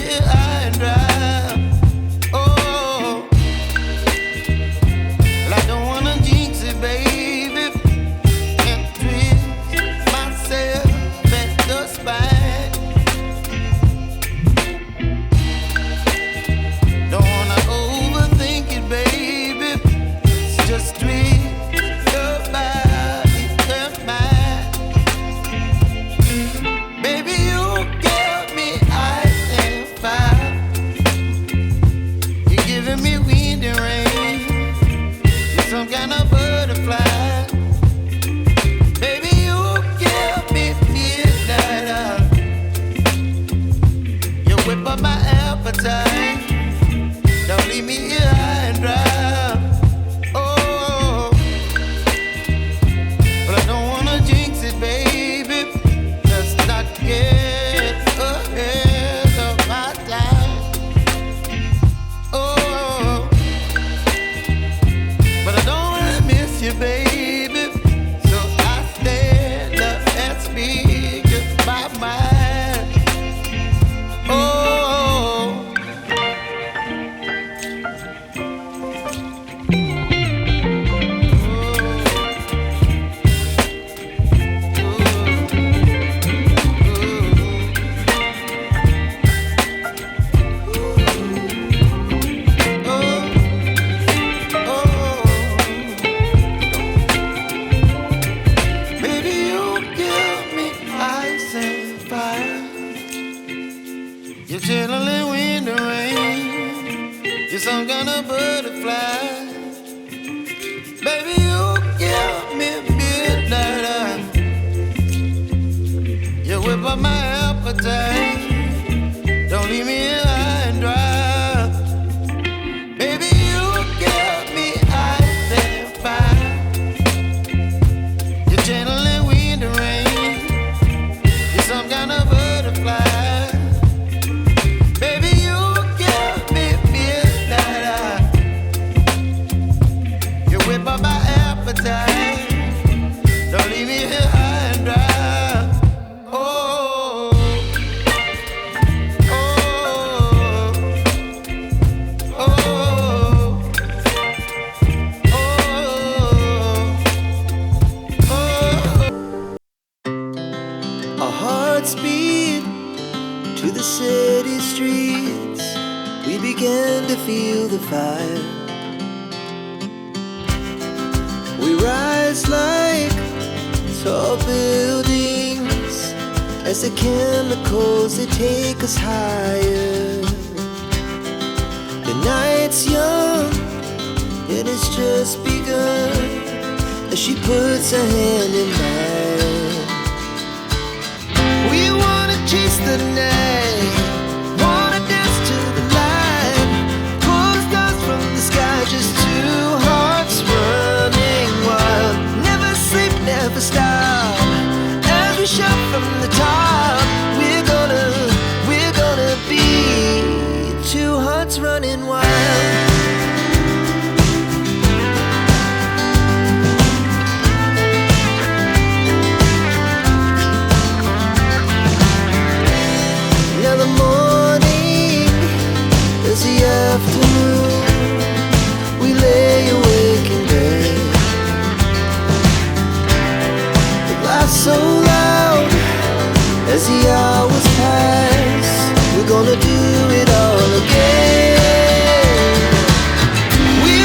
here high and dry. Oh, well, I don't wanna jinx it, baby, and twist myself at the spine. Don't wanna overthink it, baby. It's just twist your body and mine. Baby, you give me ice and fire. You're giving me wind and rain. You're some kind of butterfly. Baby, you give me midnight. You whip up my appetite. Don't leave me here high and dry. Oh, but I don't wanna jinx it, baby. Let's not get ahead of my time. Oh, but I don't wanna miss you, baby. So I stand up and speak just my mind. Oh. Baby, you give me ice and fire. You're channeling wind and rain. You're some kind of butterfly. Baby, you give me midnight. You whip up my appetite. Don't leave me here high and dry. Baby, you give me ice and fire. You're channeling wind and rain. You're some kind of butterfly. Baby, you give me midnight. You whip up my appetite. Don't leave me here high and dry. Oh, oh, oh, oh, oh. Our hearts beat to the city streets. We began to feel the fire. We rise like tall buildings as the chemicals, they take us higher. The night's young and it's just begun as she puts her hand in mine. We wanna chase the night, wanna dance to the light, pull stars from the sky, just two hearts running wild. Never sleep, never stop, as we shout from the top.